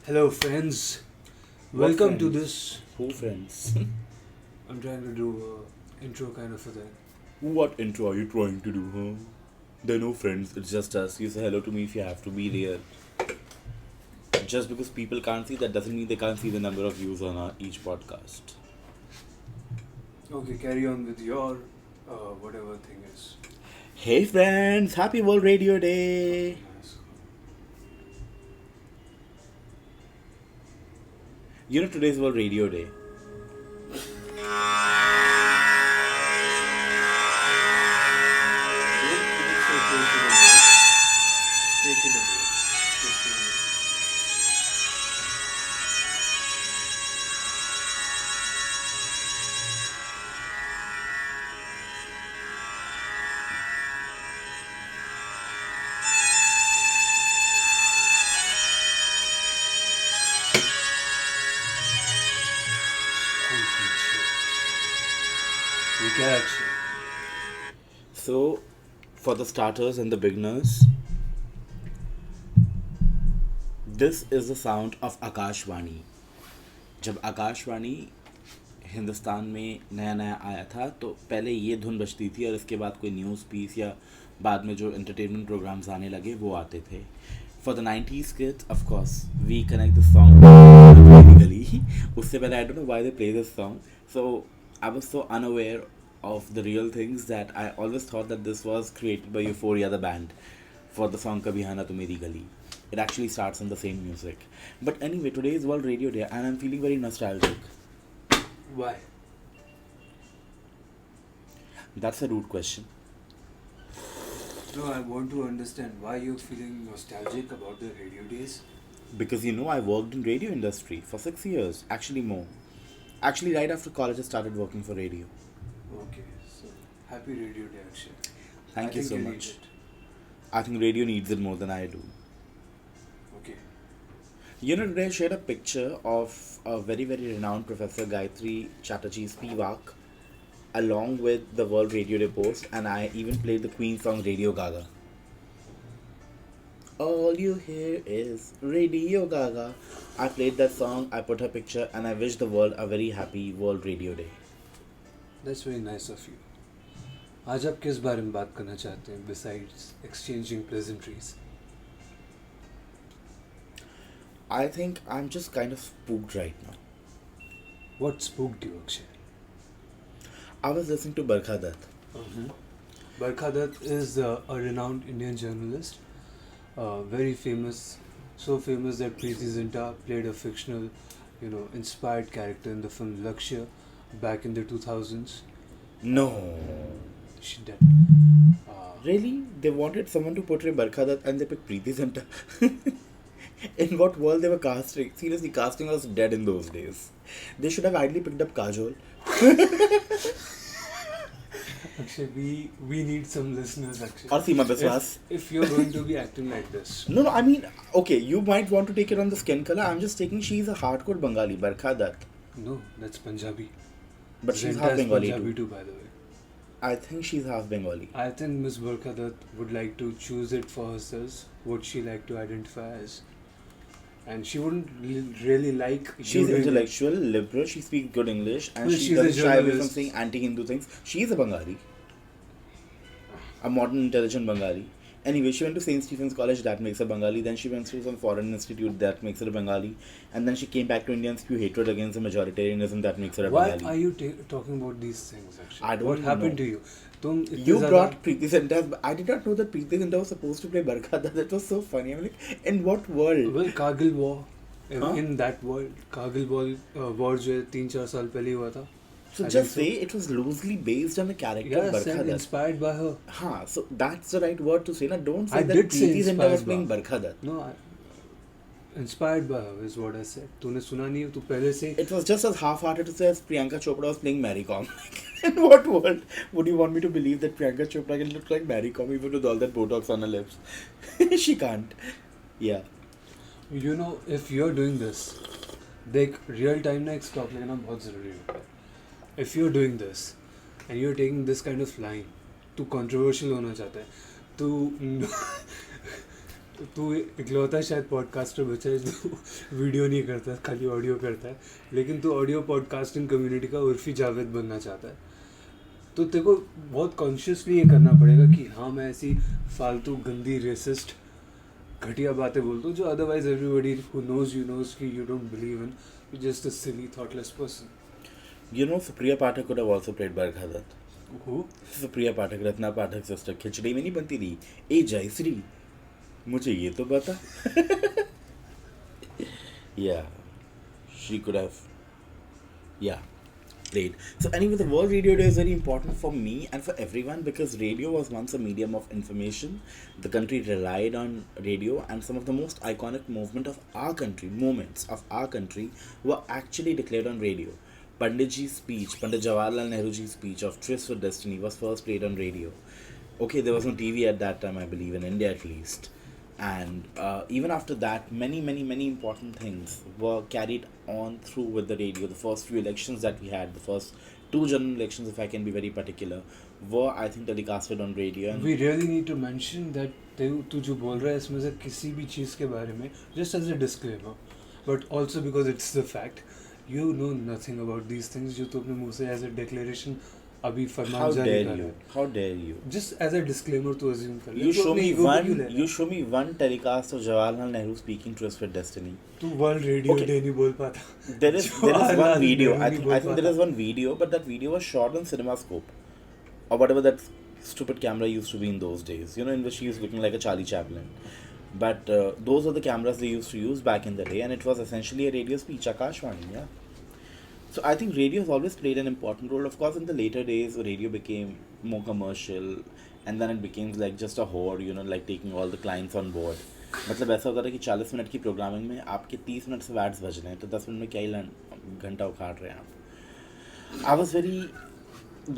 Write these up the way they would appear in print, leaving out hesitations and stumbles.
Hello, friends. What Welcome to friends? this. Who friends? I'm trying to do a intro kind of a thing. What intro are you trying to do, huh? They're no friends, it's just us. You say hello to me if you have to be real. Just because people can't see, that doesn't mean they can't see the number of views on each podcast. Okay, carry on with your whatever thing is. Hey friends, happy World Radio Okay, Day! nice. You know today's World Radio Day. Don't put it so close to the mic. Take it away. Just a minute. School teacher. We get action. So, for the starters and the beginners, this is the sound of Akashvani. जब आकाशवाणी हिंदुस्तान में नया नया आया था तो पहले ये धुन बजती थी और इसके बाद कोई न्यूज़ पीस या बाद में जो एंटरटेनमेंट प्रोग्राम्स आने लगे वो आते थे. For the 90s kids of course we connect this song basically. उससे पहले I don't know why they play this song. So I was so unaware of the real things that I always thought that this was created by Euphoria the band for the song Kabhi Hana Tu Meri Gali. It actually starts on the same music. But anyway, today is World Radio Day and I'm feeling very nostalgic. Why? That's a rude question. No, I want to understand why you're feeling nostalgic about the radio days. Because you know I worked in radio industry for 6 years, actually more. Actually right after college I started working for radio. Okay, so happy radio day, Akshay. Thank you think so need much. it. I think radio needs it more than I do. Okay. You know, today I shared a picture of a very, very renowned Professor Gayatri Chatterjee's P-Walk along with the World Radio Day post, and I even played the Queen song Radio Gaga. All you hear is Radio Gaga. I played that song, I put her picture, and I wish the world a very happy World Radio Day. That's very nice of you. आज आप किस बारे में बात करना चाहते हैं besides exchanging pleasantries? I think I'm just kind of spooked right now. What spooked you, Akshay? I was listening to Barkha Dutt. Barkha Dutt is a renowned Indian journalist, very famous, so famous that Preeti Zinta played a fictional, inspired character in the film Lakshya back in the 2000s. No. She did. Really? They wanted someone to portray Barkha Dutt and they picked Preeti Zinta. In what world they were casting? Seriously, casting was dead in those days. They should have ideally picked up Kajol. Actually, we need some listeners, actually. Or Seema Biswas. If you're going to be acting like this. No, I mean, okay, you might want to take it on the skin color. I'm just taking she's a hardcore Bengali, Barkha Dutt. No, that's Punjabi. But she's Zinta half is Bengali Punjabi too. too, by the way. I think she's half Bengali. I think Miss Barkha Dutt would like to choose it for herself, what she like to identify as. And she wouldn't really like... She's intellectual, liberal, she speaks good English, and Well, she she's doesn't a shy away from journalist. saying anti-Hindu things. She's a Bengali. A modern, intelligent Bengali. Anyway, she went to St. Stephen's College, that makes her Bengali. Then she went to some foreign institute, that makes her a Bengali. And then she came back to India and spew hatred against the majoritarianism, that makes her a Why Bengali. are you talking about these things, actually? I don't What happened know. to you? तुम इतने You ज़्यादा- brought Preeti Zinta. I did not know that Preeti Zinta was supposed to play Barkha Dutt. That was so funny. I'm like, in what world? Well, Kargil War. Huh? In that world, Kargil War जो है 3-4 साल पहले हुआ था. So I just think say it was loosely based on the character Yeah, of Barkha said Dutt. inspired by her. Huh, so that's the right word to say. Now don't say I that did say Preeti Zinta was inspired playing by. Barkha Dutt. No, inspired by her is what I said. तूने सुना नहीं तू पहले से It was just as half-hearted to say as Priyanka Chopra was playing Mary Kom. In what world would you want me to believe that Priyanka Chopra can look like Mary Kom even with all that Botox on her lips? She can't. Yeah. You know, if you're doing this, देख real time ना एक stop लेना बहुत ज़रूरी होता है. If you're doing this and you're taking this kind of line, तू controversial होना चाहता है, तू तू इकलौता शायद पॉडकास्टर बचा है जो वीडियो नहीं करता, खाली ऑडियो करता है, लेकिन तू ऑडियो पॉडकास्टिंग कम्युनिटी का उर्फी जावेद बनना चाहता है। तो तेरे को बहुत कॉन्शियसली ये करना पड़ेगा कि हाँ मैं ऐसी फालतू गंदी रेसिस्ट घटिया बातें बोलता हूँ जो otherwise everybody who knows you knows कि you don't believe in, you just a silly thoughtless person. You know, Supriya Pathak could have also played Barkhadat. Who? Supriya Pathak, Ratna Pathak sister, Khichdi में नहीं बनती थी ए जयश्री, मुझे ये तो बता। Yeah, she could have, yeah, played. So anyway, the word radio day is very important for me and for everyone because radio was once a medium of information. The country relied on radio, and some of the most iconic moments of our country were actually declared on radio. Panditji's speech, Pandit Jawaharlal Nehruji's speech of Tryst for Destiny was first played on radio. Okay, there was no TV at that time, I believe, in India at least. And even after that, many important things were carried on through with the radio. The first few elections that we had, the first two general elections, if I can be very particular, were, I think, telecasted on radio. And We really need to mention that तू जो बोल रहा है इसमें से किसी भी चीज़ के बारे में, just as a disclaimer, but also because it's the fact, you know nothing about these things जो तू अपने मुंह से as a declaration अभी how फरमान जारी dare कर you? रहा है. How dare you? Just as a disclaimer to assume कर ले. You तू show अपने me ego को क्यों ले one. रहा है? You show me one telecast of Jawaharlal Nehru speaking Tryst for Destiny. तू वर्ल्ड रेडियो Okay. डे नहीं बोल पाता. There is one Jawaharlal video. Nehru I नहीं think बोल I think there पाता. is one video, but that video was shot on CinemaScope or whatever that stupid camera used to be in those days. You know, in which he was looking like a Charlie Chaplin. But those are the cameras they used to use back in the day, and it was essentially a radio speech, Akashvani. Yeah. So I think radio has always played an important role. Of course, in the later days, radio became more commercial, and then it became like just a whore, you know, like taking all the clients on board. मतलब ऐसा होता था कि 40 minute की programming में आपके 30 minute से ads बज रहे हैं, तो 10 मिनट में क्या ही घंटा उखाड़ रहे हैं आप. I was very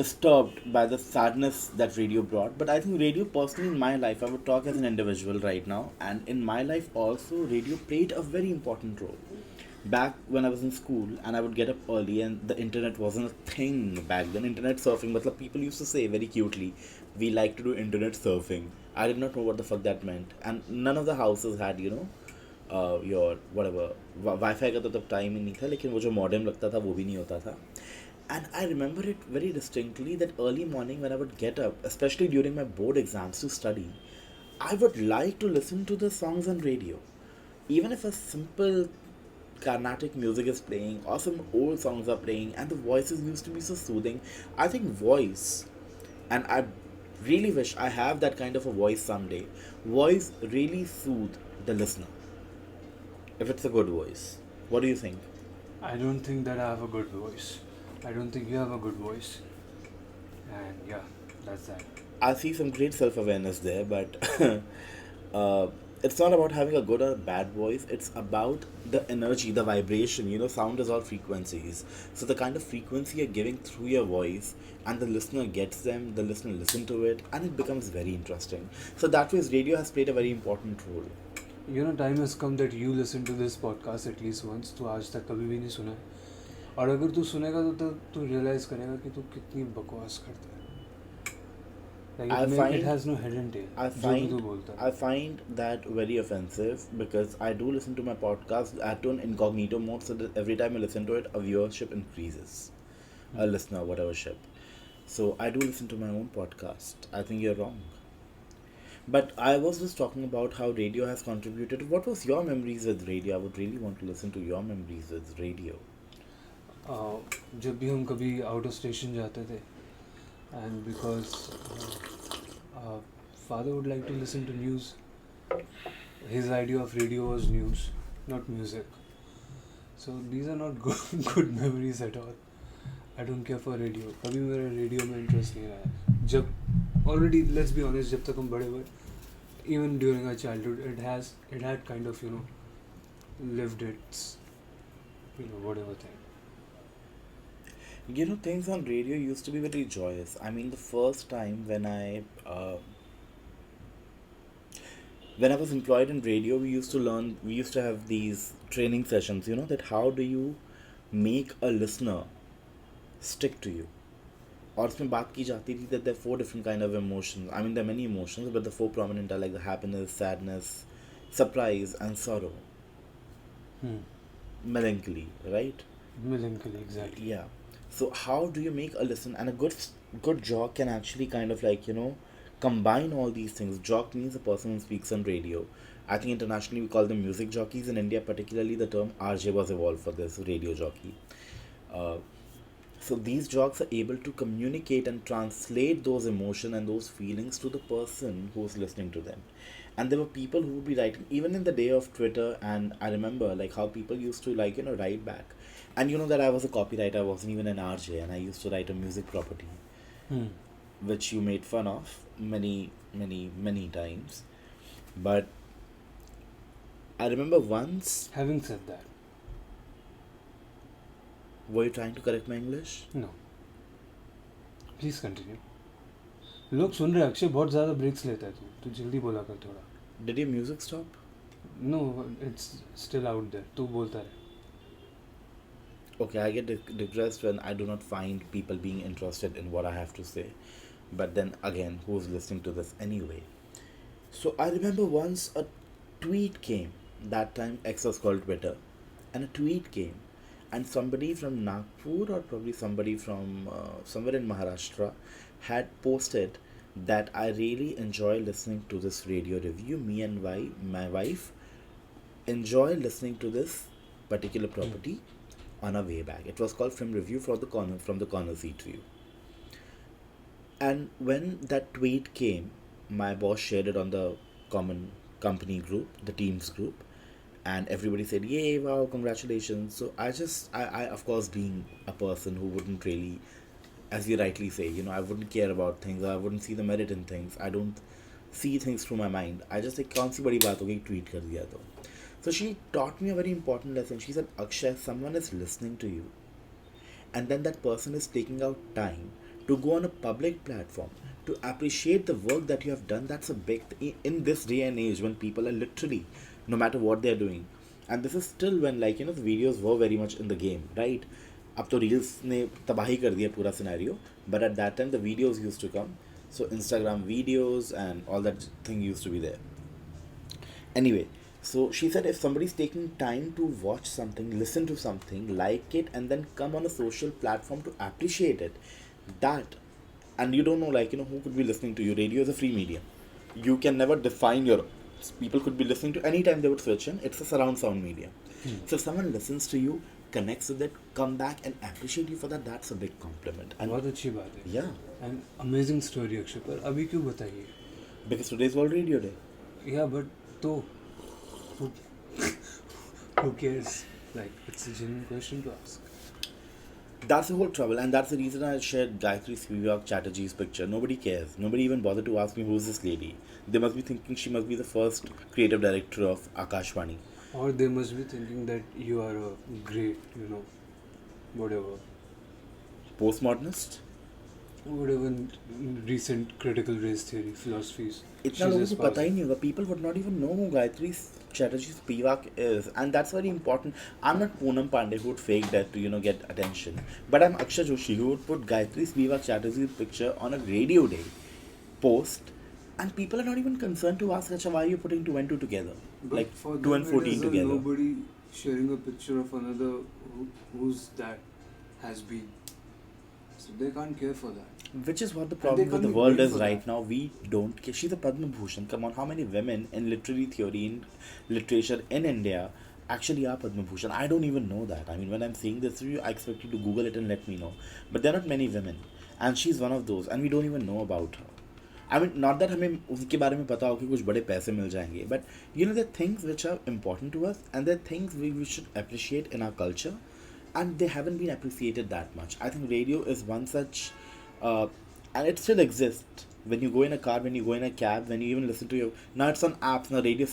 disturbed by the sadness that radio brought, but I think radio personally in my life, I would talk as an individual right now, and in my life also, radio played a very important role. Back when I was in school and I would get up early and the internet wasn't a thing back then. Internet surfing, matlab people used to say very cutely, we like to do internet surfing. I did not know what the fuck that meant, and none of the houses had, you know, your whatever Wi-Fi का तो तब time ही नहीं था, लेकिन वो जो modem लगता था वो भी नहीं होता था. And I remember it very distinctly that early morning when I would get up, especially during my board exams to study, I would like to listen to the songs on radio. Even if a simple Carnatic music is playing or some old songs are playing and the voices used to be so soothing. I think voice, and I really wish I have that kind of a voice someday, voice really soothe the listener if it's a good voice. What do you think? I don't think that I have a good voice. I don't think you have a good voice. And yeah, that's that. I see some great self-awareness there, but it's not about having a good or a bad voice. It's about the energy, the vibration. You know, sound is all frequencies. So the kind of frequency you're giving through your voice, and the listener gets them, the listener listen to it, and it becomes very interesting. So that way, radio has played a very important role. You know, time has come that you listen to this podcast at least once. तू आज तक कभी भी नहीं सुना है, और अगर तू सुनेगा तो तू रियलाइज करेगा कि तू कितनी बकवास करता है. Like it has no head and tail. जो भी तू बोलता है. I find that very offensive because I do listen to my podcast at an incognito mode, so that every time I listen to it, a viewership increases, a listener, whatever ship. So I do listen to my own podcast. I think you're wrong. But I was just talking about how radio has contributed. What was your memories with radio? I would really want to listen to your memories with radio. जब भी हम कभी out of station जाते थे, and because father would like to listen to news, his idea of radio was news, not music. So these are not good memories at all. I don't care for radio. कभी मेरा radio में interest नहीं रहा. जब already, let's be honest, जब तक हम बड़े हुए, even during our childhood, it had kind of, you know, lived its, you know, whatever thing. You know, things on radio used to be very joyous. I mean, the first time when I was employed in radio, we used to have these training sessions, you know, that how do you make a listener stick to you. और उसमें बात की जाती थी that there are 4 different kind of emotions. I mean, there are many emotions, but the 4 prominent are like the happiness, sadness, surprise and sorrow, Hmm. melancholy, right? Melancholy, exactly. Yeah. So how do you make a listen, and a good jock can actually kind of like, combine all these things. Jock means a person who speaks on radio. I think internationally we call them music jockeys. In India particularly, the term RJ was evolved for this, radio jockey. uh, so these jocks are able to communicate and translate those emotion and those feelings to the person who's listening to them. And there were people who would be writing even in the day of Twitter, and I remember like how people used to like write back. And you know that I was a copywriter, I wasn't even an RJ, and I used to write a music property, Hmm. which you made fun of many times. But I remember once. Having said that, Were you trying to correct my English? no, please continue. लोग सुन रहे हैं. अक्षय बहुत ज़्यादा breaks लेता है तू जल्दी बोला कर थोड़ा. Did your music stop? No, it's still out there. तू बोलता रहे. Okay, I get depressed when I do not find people being interested in what I have to say. But then again, who's listening to this anyway? So I remember once a tweet came. That time X was called Twitter. And a tweet came. And somebody from Nagpur, or probably somebody from somewhere in Maharashtra, had posted that I really enjoy listening to this radio review. Me and my wife enjoy listening to this particular property on our way back. It was called Film Review from the corner seat view. And when that tweet came, my boss shared it on the common company group, the Teams group, and everybody said, "Yay! Wow! Congratulations!" So I of course, being a person who wouldn't really, as you rightly say, I wouldn't care about things. I wouldn't see the merit in things. I don't see things through my mind. I just like, कौन सी बड़ी बात हो गई tweet कर दिया तो. So she taught me a very important lesson. She said, "Akshay, someone is listening to you, and then that person is taking out time to go on a public platform to appreciate the work that you have done." That's a big in this day and age when people are literally, no matter what they're doing, and this is still when the videos were very much in the game, right? अब तो reels ने तबाही कर दिया पूरा scenario, but at that time the videos used to come, so Instagram videos and all that thing used to be there. Anyway, so she said if somebody's taking time to watch something, listen to something, like it, and then come on a social platform to appreciate it, that, and you don't know who could be listening to you. Radio is a free medium. You can never define your, people could be listening to anytime they would switch in. It's a surround sound medium. So if someone listens to you, connects with it, come back and appreciate you for that, that's a big compliment. And बहुत अच्छी बात है. yeah, and amazing story Akshay. पर अभी क्यों बताइए? because today is World Radio Day. या but तो who cares? Like, it's a genuine question to ask. That's the whole trouble, and that's the reason I shared Gayatri Spivak Chatterjee's picture. Nobody cares. Nobody even bothered to ask me who's this lady. They must be thinking she must be the first creative director of Akashvani. Or they must be thinking that you are a great, whatever recent critical race theory philosophies. इतना लोगों को पता ही नहीं होगा. People would not even know who Gayatri Chatterjee Spivak is, and that's very important. I'm not Poonam Pandey who would fake that to get attention, but I'm Akshay Joshi who would put Gayatri Spivak Chatterjee's picture on a radio day post, and people are not even concerned to ask, Akshay, why are you putting 2 and 2 together? But like for 2 and them, it 14 is together. Nobody sharing a picture of another who's that has been. So they can't care for that. Which is what the And problem they with the can't be world blamed is for right that. now. We don't care. She's a Padma Bhushan. Come on, how many women in literary theory, in literature in India actually are Padma Bhushan? I don't even know that. I mean, when I'm seeing this review, I expect you to Google it and let me know. But there are not many women, and she's one of those, and we don't even know about her. I mean, not that हमें उसके बारे में पता हो कि कुछ बड़े पैसे मिल जाएंगे, but there are things which are important to us, and there are things we should appreciate in our culture, and they haven't been appreciated that much. I think radio is one such, and it still exists. When you go in a car, when you go in a cab, when you even listen to your, now it's on apps. Now radio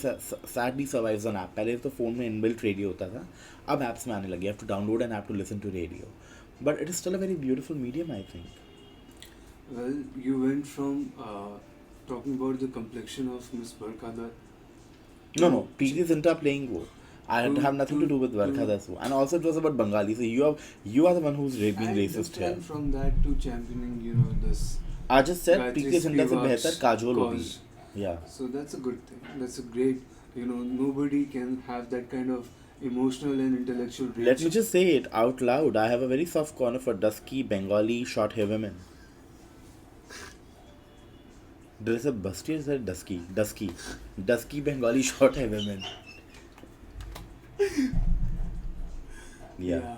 sadly survives on app. पहले तो phone में inbuilt radio होता था, अब apps में आने लगे. You have to download an app to listen to radio, but it is still a very beautiful medium, I think. Well, you went from talking about the complexion of Miss Barkada. No, Preeti Zinta playing wo. I have nothing to do with Barkada's wo. And also it was about Bengali. So you are the one who's being racist here. And from that to championing, this. I just said Gayatri Preeti Zinta se Spivak's behtar Kajol hogi. cause. Yeah. So that's a good thing. That's a great Nobody can have that kind of emotional and intellectual Let range. me just say it out loud. I have a very soft corner for dusky Bengali short hair women. There is a busty or is that dusky Bengali short hair women. Yeah.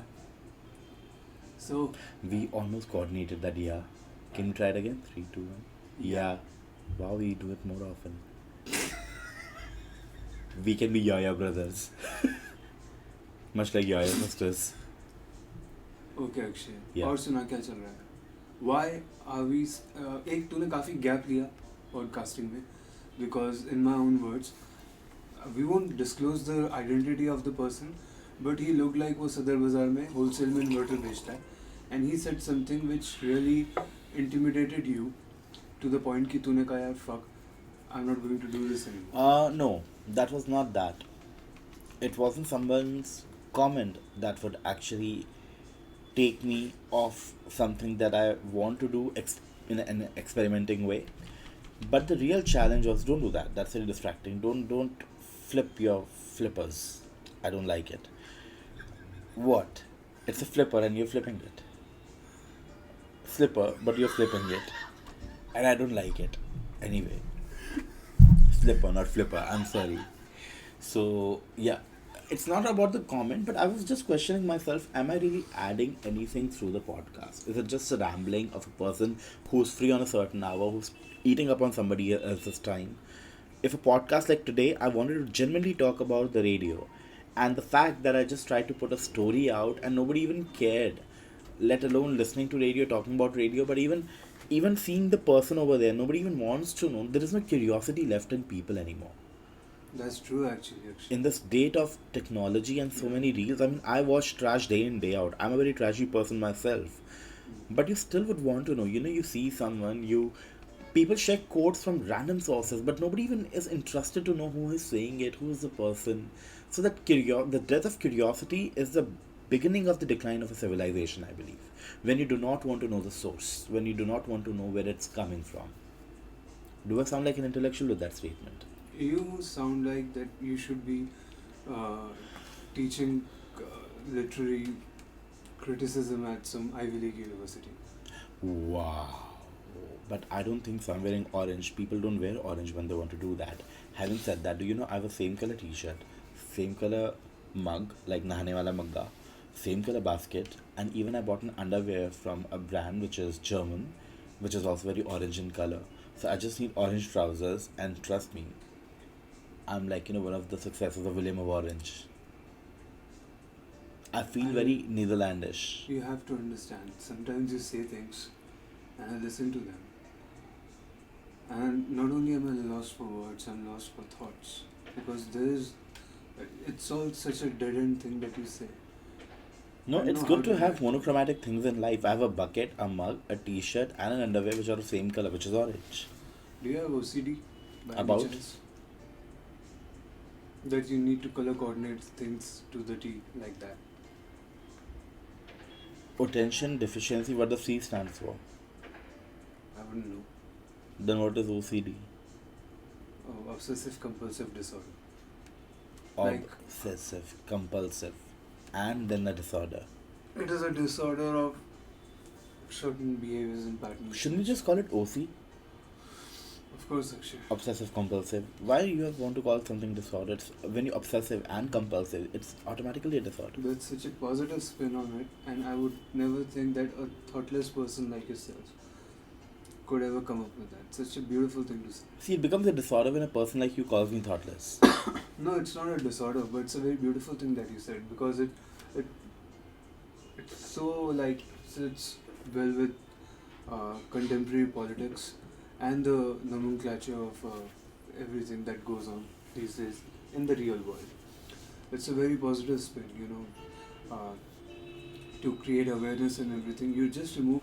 So We almost coordinated that. Yeah. Can you try it again? 3, 2, 1. Yeah. Wow, we do it more often. We can be Yaya brothers. Much like Yaya sisters. Okay Akshay, Yeah. और सुना क्या चल रहा है? Y are we, एक तूने काफ़ी gap लिया पॉडकास्टिंग में, because in my own words we won't disclose the identity of the person, but he look like वो सदर बाज़ार में होलसेल में इन्वर्टर बेचता है, and he said something which really intimidated you to the point कि तूने कहा यार fuck, I am not going to do this anymore. No, that was not that. It wasn't someone's comment that would actually take me off something that I want to do in an experimenting way. But the real challenge was don't do that. That's very distracting. Don't flip your flippers. I don't like it. What? It's a flipper and you're flipping it. Flipper, but you're flipping it. And I don't like it. Anyway. Slipper, not flipper. I'm sorry. So, yeah. It's not about the comment, but I was just questioning myself, am I really adding anything through the podcast? Is it just a rambling of a person who's free on a certain hour, who's eating up on somebody else's time? If a podcast like today, I wanted to genuinely talk about the radio and the fact that I just tried to put a story out and nobody even cared, let alone listening to radio, talking about radio, but even seeing the person over there, nobody even wants to know. There is no curiosity left in people anymore. That's true actually. In this date of technology and so many reels, I mean, I watch trash day in, day out. I'm a very trashy person myself. But you still would want to know. You see someone, people check quotes from random sources, but nobody even is interested to know who is saying it, who is the person. So the death of curiosity is the beginning of the decline of a civilization, I believe. When you do not want to know the source, when you do not want to know where it's coming from. Do I sound like an intellectual with that statement? You sound like that you should be teaching literary criticism at some Ivy League university. Wow. But I don't think so. I'm wearing orange. People don't wear orange when they want to do that. Having said that, do you know I have a same color t-shirt, same color mug, like Nahane Wala Magga, same color basket, and even I bought an underwear from a brand which is German, which is also very orange in color. So I just need orange trousers, and trust me, I'm like, one of the successors of William of Orange. I feel very Netherlandish. You have to understand, sometimes you say things and I listen to them. And not only am I lost for words, I'm lost for thoughts. Because it's all such a dead end thing that you say. No, I don't it's know good how to to have do it. monochromatic things in life. I have a bucket, a mug, a t-shirt, and an underwear which are the same color, which is orange. Do you have OCD by any About? chance? That you need to color coordinate things to the T like that. Attention deficiency, what the C stands for? I wouldn't know. Then what is OCD? Obsessive compulsive disorder. Like- Obsessive, compulsive, and then a disorder. It is a disorder of certain behaviors and patterns. Shouldn't we just call it OC? Of course, Akshay. Obsessive compulsive. Why you want to call something disorder? When you're obsessive and compulsive, it's automatically a disorder. That's such a positive spin on it, and I would never think that a thoughtless person like yourself could ever come up with that. Such a beautiful thing to say. See, it becomes a disorder when a person like you calls me thoughtless. No, it's not a disorder, but it's a very beautiful thing that you said, because it's so like sits well with contemporary politics and the nomenclature of everything that goes on these days in the real world. It's a very positive spin, to create awareness and everything. You just remove,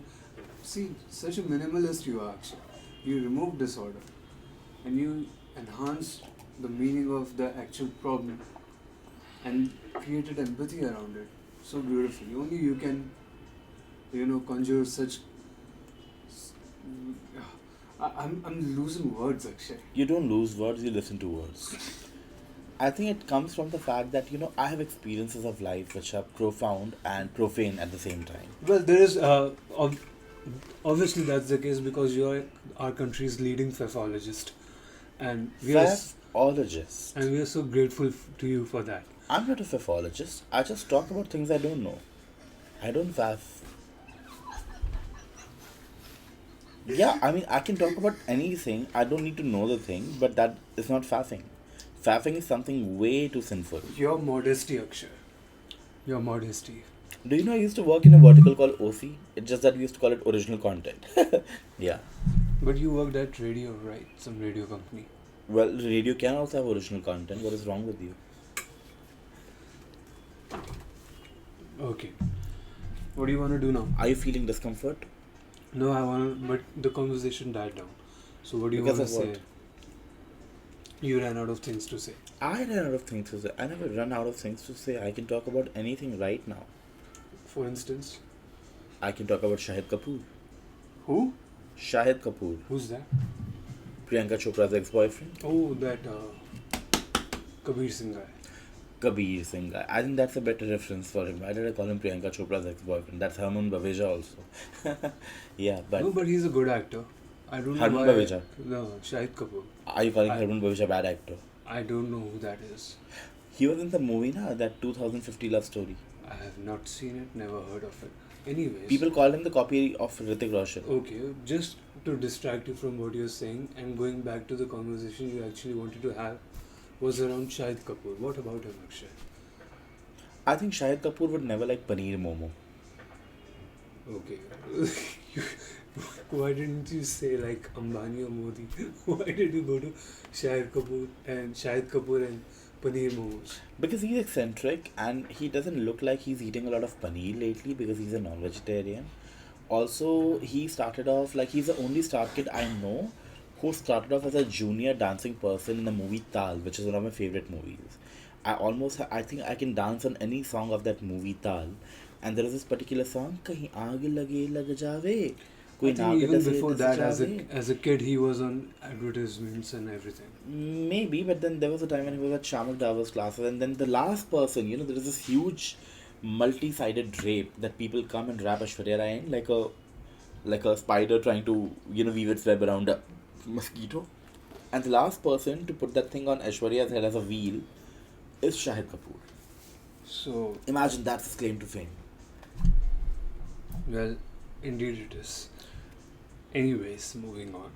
see, such a minimalist you are actually. You remove disorder and you enhance the meaning of the actual problem and created empathy around it so beautifully. Only you can, conjure such. I'm losing words, Akshay. You don't lose words, you listen to words. I think it comes from the fact that, you know, I have experiences of life which are profound and profane at the same time. Well, there is obviously that's the case because you're our country's leading phyfologist, and Phyfologist. we are so grateful to you for that. I'm not a phyfologist. I just talk about things I don't know. I don't faff. Yeah, I mean, I can talk about anything. I don't need to know the thing, but that is not faffing. Faffing is something way too sinful. Your modesty, Akshay. Your modesty. Do you know I used to work in a vertical called OC? It's just that we used to call it original content. Yeah. But you worked at radio, right? Some radio company. Well, radio can also have original content. What is wrong with you? Okay. What do you want to do now? Are you feeling discomfort? No, I want to, but the conversation died down. So what do you Because want to of say? what? You ran out of things to say. I ran out of things to say. I never run out of things to say. I can talk about anything right now. For instance, I can talk about Shahid Kapoor. who? Shahid Kapoor. Who's that? Priyanka Chopra's ex-boyfriend. Oh, that Kabir Singh guy. Kabir Singh guy. I think that's a better reference for him. Why did I call him Priyanka Chopra's ex-boyfriend? That's Harman Baweja also. Yeah, but... No, but he's a good actor. I don't know Harman why. Baweja. No, Shahid Kapoor. Are you calling Harman Baweja a bad actor? I don't know who that is. He was in the movie, that 2050 love story. I have not seen it, never heard of it. Anyways. People called him the copy of Hrithik Roshan. Okay, just to distract you from what you're saying and going back to the conversation you actually wanted to have was around Shahid Kapoor. What about him, Akshay? I think Shahid Kapoor would never like paneer momo. Okay. Why didn't you say like Ambani or Modi? Why did you go to Shahid Kapoor and paneer momos? Because he's eccentric and he doesn't look like he's eating a lot of paneer lately because he's a non-vegetarian. Also, he started off like he's the only star kid I know who started off as a junior dancing person in the movie Tal, which is one of my favorite movies. I think I can dance on any song of that movie Tal. And there is this particular song, Kahin aag lage lag jave. I think even before that, as a kid, he was on advertisements and everything. Maybe, but then there was a time when he was at Shamak Davar's classes, and then the last person, there is this huge multi-sided drape that people come and wrap Aishwarya Rai in like a spider trying to weave its web around a mosquito. And the last person to put that thing on Aishwarya's head as a wheel is Shahid Kapoor. So imagine that's his claim to fame. Well, indeed it is. Anyways, moving on.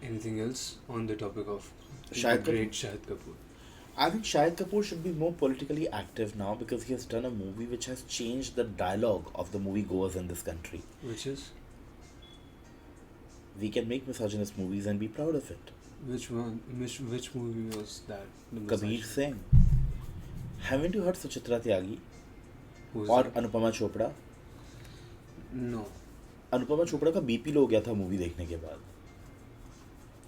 Anything else on the topic of Shahid the great Shahid Kapoor? I think Shahid Kapoor should be more politically active now because he has done a movie which has changed the dialogue of the moviegoers in this country. Which is? We can make misogynist movies and be proud of it. Which one? Which movie was that? Kabir Singh. Haven't you heard Suchitra Tyagi? Who's और that? Anupama Chopra? No. Anupama Chopra का BP low गया था movie देखने के बाद.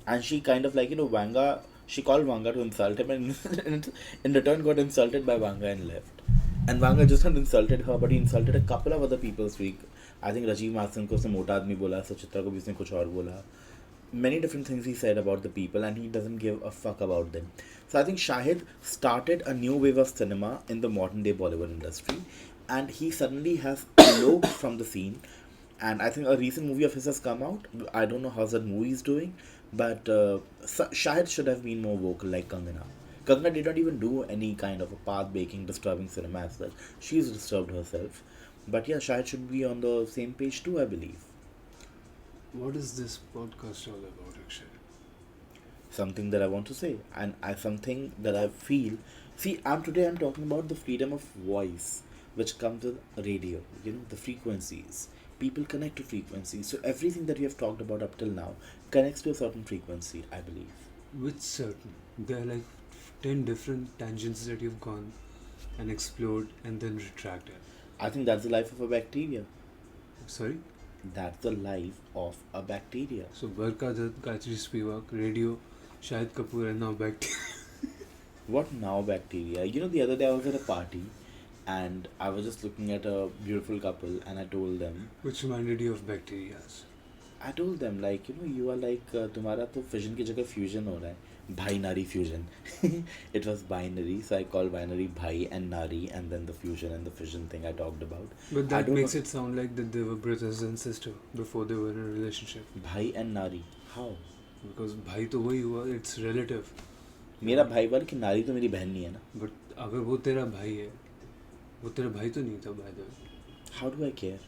And she kind of Vanga, she called Vanga to insult him and in return got insulted by Vanga and left. And Vanga just not insulted her, but he insulted a couple of other people this week. I think Rajiv Masan को उसने मोटा आदमी बोला, सुचित्रा को भी उसने कुछ और बोला. Many different things he said about the people and he doesn't give a fuck about them. So I think Shahid started a new wave of cinema in the modern day Bollywood industry and he suddenly has eloped from the scene. And I think a recent movie of his has come out. I don't know how that movie is doing, but Shahid should have been more vocal like Kangana. Kangana did not even do any kind of a path-breaking, disturbing cinema as well. She's disturbed herself. But yeah, Shahid should be on the same page too, I believe. What is this podcast all about, Akshay? Something that I want to say and something that I feel. See, today I'm talking about the freedom of voice which comes with radio, the frequencies. People connect to frequencies. So everything that we have talked about up till now connects to a certain frequency, I believe. Which certain? There are like 10 different tangents that you've gone and explored and then retracted. I think that's the life of a bacteria. Sorry? That's the life of a bacteria. So Barka Dutt, Gayatri Spivak, radio, Shahid Kapoor and now bacteria. What now bacteria? The other day I was at a party and I was just looking at a beautiful couple and I told them... Which reminded you of bacteria? I told them like you are like तुम्हारा तो fission की जगह fusion हो रहा है. Binary fusion. It was binary, so I called binary bhai and nari, and then the fusion and the fission thing I talked about. But I that don't makes know. it sound like that they were brothers and sister before they were in a relationship. Bhai and nari. How? Because भाई तो वही हुआ, it's relative. मेरा भाई वाला कि नारी तो मेरी बहन नहीं है ना. But अगर वो तेरा भाई है, वो तेरा भाई तो नहीं था by the way. How do I care?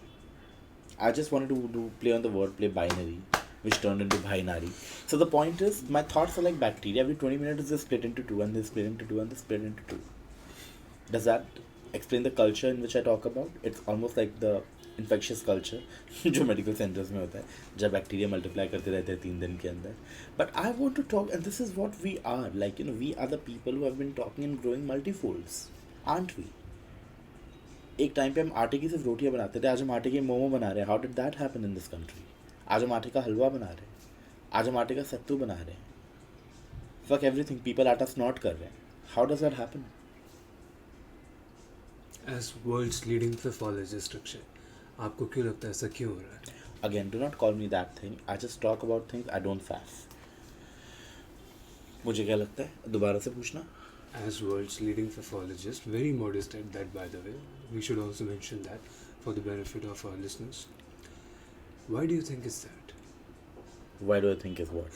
I just wanted to play on the wordplay binary, which turned into binary. So the point is, my thoughts are like bacteria. Every 20 minutes they split into two, and they split into two, and they split into two. Does that explain the culture in which I talk about? It's almost like the infectious culture जो medical centers में होता है जब bacteria multiply करते रहते हैं 3 दिन के अंदर. But I want to talk, and this is what we are. Like we are the people who have been talking and growing multifolds, aren't we? एक टाइम पे हम आटे की सिर्फ रोटियां बनाते थे, आज हम आटे के मोमो बना रहे हैं. How did that happen in this country? आज हम आटे का हलवा बना रहे हैं, आज हम आटे का सत्तू बना रहे हैं. फक एवरीथिंग, पीपल आटा स्नॉट कर रहे हैं. How does that happen? As world's leading pathologist, Akshay, आपको क्यों लगता है ऐसा क्यों हो रहा है? Again, do not call me that thing. I just talk about things. I don't faff. मुझे क्या लगता है? दोबारा से पूछना. As world's leading pathologist, very modest at that by the way, we should also mention that for the benefit of our listeners. Why do you think it's that? Why do I think is what?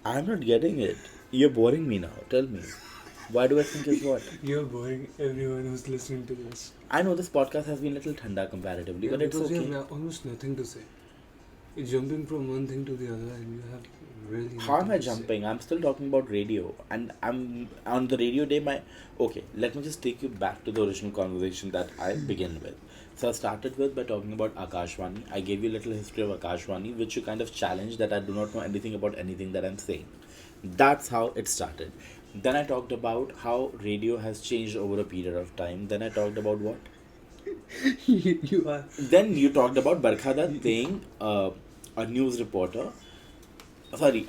I'm not getting it. You're boring me now. Tell me. Why do I think is what? You're boring everyone who's listening to this. I know this podcast has been a little thanda comparatively, but it's because okay. you have almost nothing to say. You're jumping from one thing to the other and you have really How am nothing I to say. jumping? I'm still talking about radio, and I'm on the radio day. Okay, let me just take you back to the original conversation that I began with. So I started with by talking about Akashvani. I gave you a little history of Akashvani, which you kind of challenged that I do not know anything about anything that I'm saying. That's how it started. Then I talked about how radio has changed over a period of time. Then I talked about what? You are. Then you talked about Barkhadat playing a news reporter. Sorry,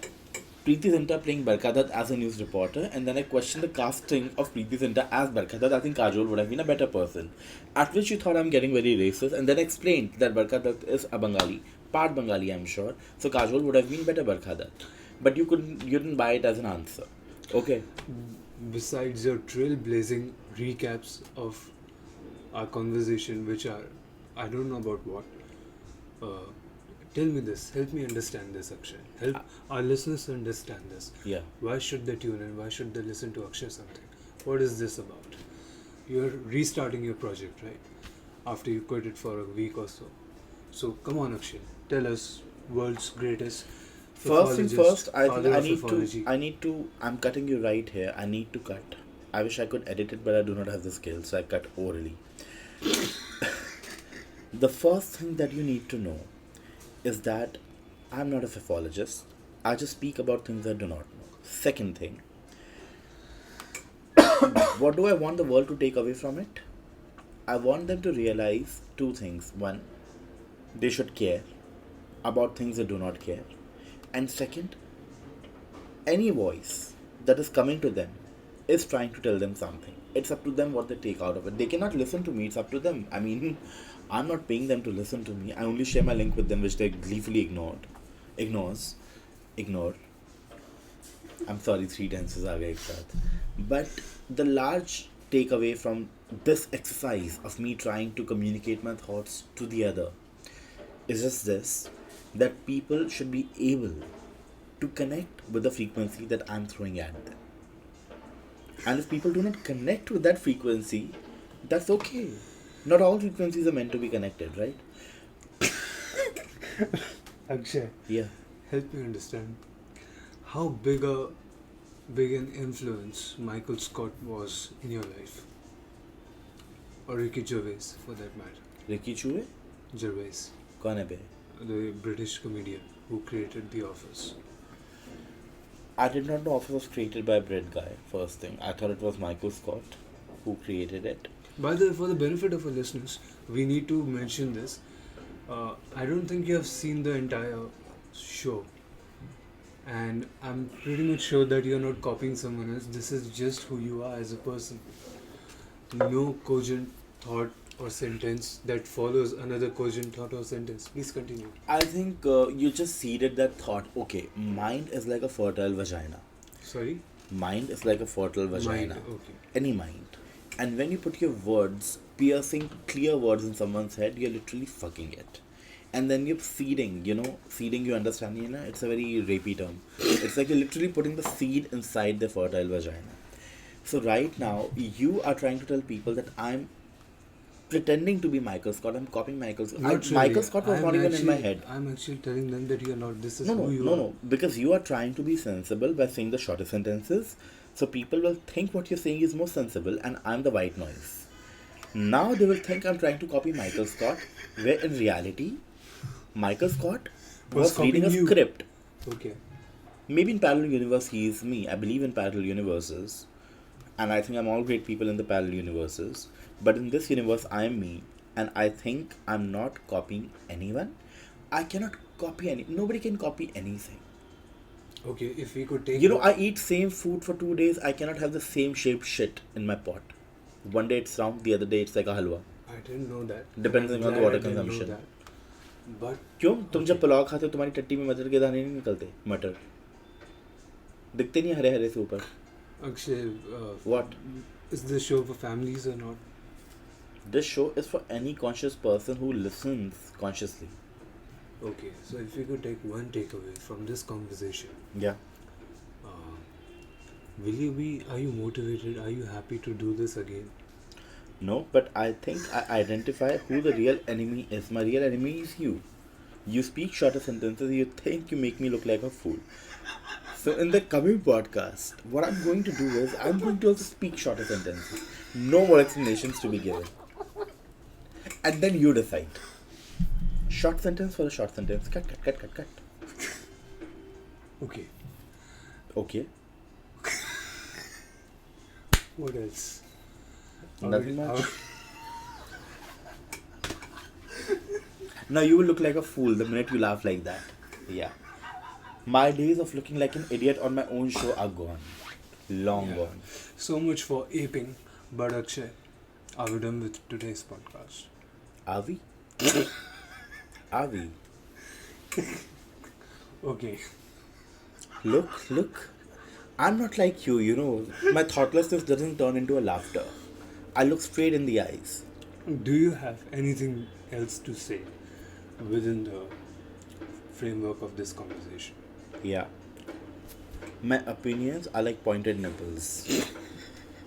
Preeti Zinta playing Barkhadat as a news reporter, and then I questioned the casting of Preeti Zinta as Barkhadat. I think Kajol would have been a better person. At which you thought I'm getting very racist, and then explained that Barkhadat is a Bengali, part Bengali, I'm sure. So Kajol would have been better Barkhadat, but you didn't buy it as an answer. Okay. Besides your trailblazing recaps of our conversation, which are, I don't know about what. Tell me this. Help me understand this, Akshay. Help our listeners understand this. Yeah. Why should they tune in? Why should they listen to Akshay Sumthin? What is this about? You're restarting your project, right? After you quit it for a week or so. So come on, Akshay. Tell us, world's greatest. First thing first, I think father I of need pathology. to. I'm cutting you right here. I need to cut. I wish I could edit it, but I do not have the skills, so I cut orally. The first thing that you need to know is that I'm not a pathologist. I just speak about things I do not know. Second thing, what do I want the world to take away from it? I want them to realize two things. One, they should care about things they do not care. And second, any voice that is coming to them is trying to tell them something. It's up to them what they take out of it. They cannot listen to me, it's up to them. I mean, I'm not paying them to listen to me. I only share my link with them, which they gleefully ignore. I'm sorry, 3 tenses aa gaye ek sath. But the large takeaway from this exercise of me trying to communicate my thoughts to the other is just this, that people should be able to connect with the frequency that I'm throwing at them. And if people do not connect with that frequency, that's okay. Not all frequencies are meant to be connected, right? Akshay, Yeah. help me understand how big an influence Michael Scott was in your life, or Ricky Gervais for that matter. Ricky Chue? Gervais, कौन है बे? the British comedian who created The Office. I did not know Office was created by a Brit guy, first thing. I thought it was Michael Scott who created it. By the way, for the benefit of our listeners, we need to mention this. I don't think you have seen the entire show, and I'm pretty much sure that you're not copying someone else. This is just who you are as a person. No cogent thought or sentence that follows another cogent thought or sentence. Please continue. I think you just seeded that thought. Okay, mind is like a fertile vagina. Sorry? Mind is like a fertile vagina. Mind, okay. Any mind. And when you put your words, piercing clear words in someone's head, you're literally fucking it. And then you're seeding, seeding, you understand, it's a very rapey term. It's like you're literally putting the seed inside the fertile vagina. So right now, you are trying to tell people that I'm pretending to be Michael Scott. I'm copying Michael Scott. Michael Scott was not even in my head. I'm actually telling them that you're not. This is No, who you are. no. Because you are trying to be sensible by saying the shorter sentences. So people will think what you're saying is more sensible and I'm the white noise. Now they will think I'm trying to copy Michael Scott, where in reality, Michael Scott was reading a script. Okay. Maybe in parallel universe he is me. I believe in parallel universes. And I think I'm all great people in the parallel universes. But in this universe, I am me. And I think I'm not copying anyone. I cannot copy nobody can copy anything. Okay, if we could take... I eat same food for 2 days. I cannot have the same shaped shit in my pot. One day it's round, the other day it's like a halwa. I didn't know that. Depends on the water consumption. But क्यों तुम जब पुलाव खाते हो तुम्हारी टट्टी में मटर के दाने नहीं निकलते? मटर दिखते नहीं हरे हरे से ऊपर. Akshay, What? Is this show for families or not? This show is for any conscious person who listens consciously. Okay, so if we could take one takeaway from this conversation. Yeah. Are you motivated? Are you happy to do this again? No, but I think I identify who the real enemy is. My real enemy is you. You speak shorter sentences, you think you make me look like a fool. So in the coming podcast, what I'm going to do is, I'm going to also speak shorter sentences. No more explanations to be given. And then you decide. Short sentence for a short sentence. Cut. Okay. Okay. What else? Nothing much. Now you will look like a fool the minute you laugh like that. Yeah. My days of looking like an idiot on my own show are gone. Long gone. So much for aping. But Akshay, are we done with today's podcast? Are we? Are we? Okay. Look. I'm not like you, My thoughtlessness doesn't turn into a laughter. I look straight in the eyes. Do you have anything else to say within the framework of this conversation? Yeah. My opinions are like pointed nipples.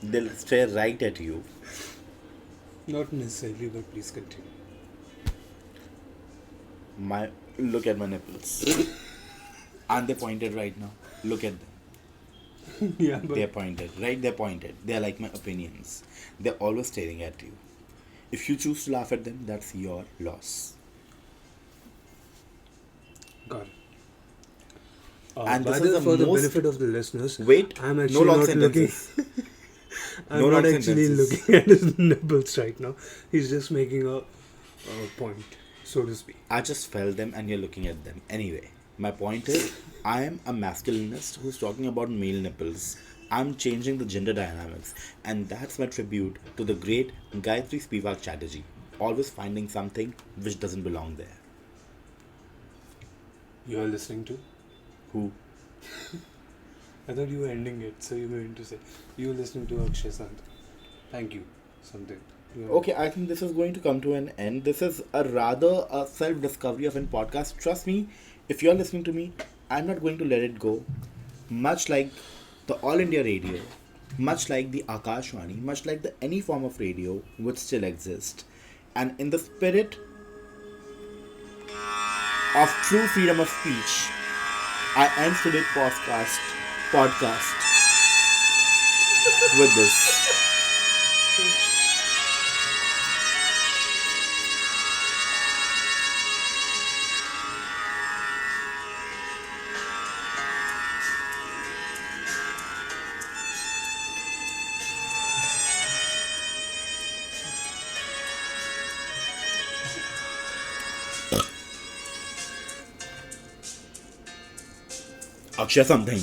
They'll stare right at you. Not necessarily, but please continue. Look at my nipples. Aren't they pointed right now? Look at them. Yeah, but... They're pointed, right? They're pointed. They're like my opinions. They're always staring at you. If you choose to laugh at them, that's your loss. Got it. And by this is for the most... benefit of the listeners, Wait, I'm actually no long not sentences. I'm No not long actually sentences. looking at his nipples right now. He's just making a point, so to speak. I just felt them and you're looking at them. Anyway, my point is, I am a masculinist who's talking about male nipples. I'm changing the gender dynamics. And that's my tribute to the great Gayatri Spivak Chatterjee. Always finding something which doesn't belong there. You are listening to? Who? I thought you were ending it, so you were going to say, you were listening to Akshay Sumthin. Thank you. Something. Okay, I think this is going to come to an end. This is a self-discovery of a podcast. Trust me, if you're listening to me, I'm not going to let it go. Much like the All India Radio, much like the Akashvani, much like any form of radio would still exist. And in the spirit of true freedom of speech, I end today's podcast with this. Akshay Sumthin.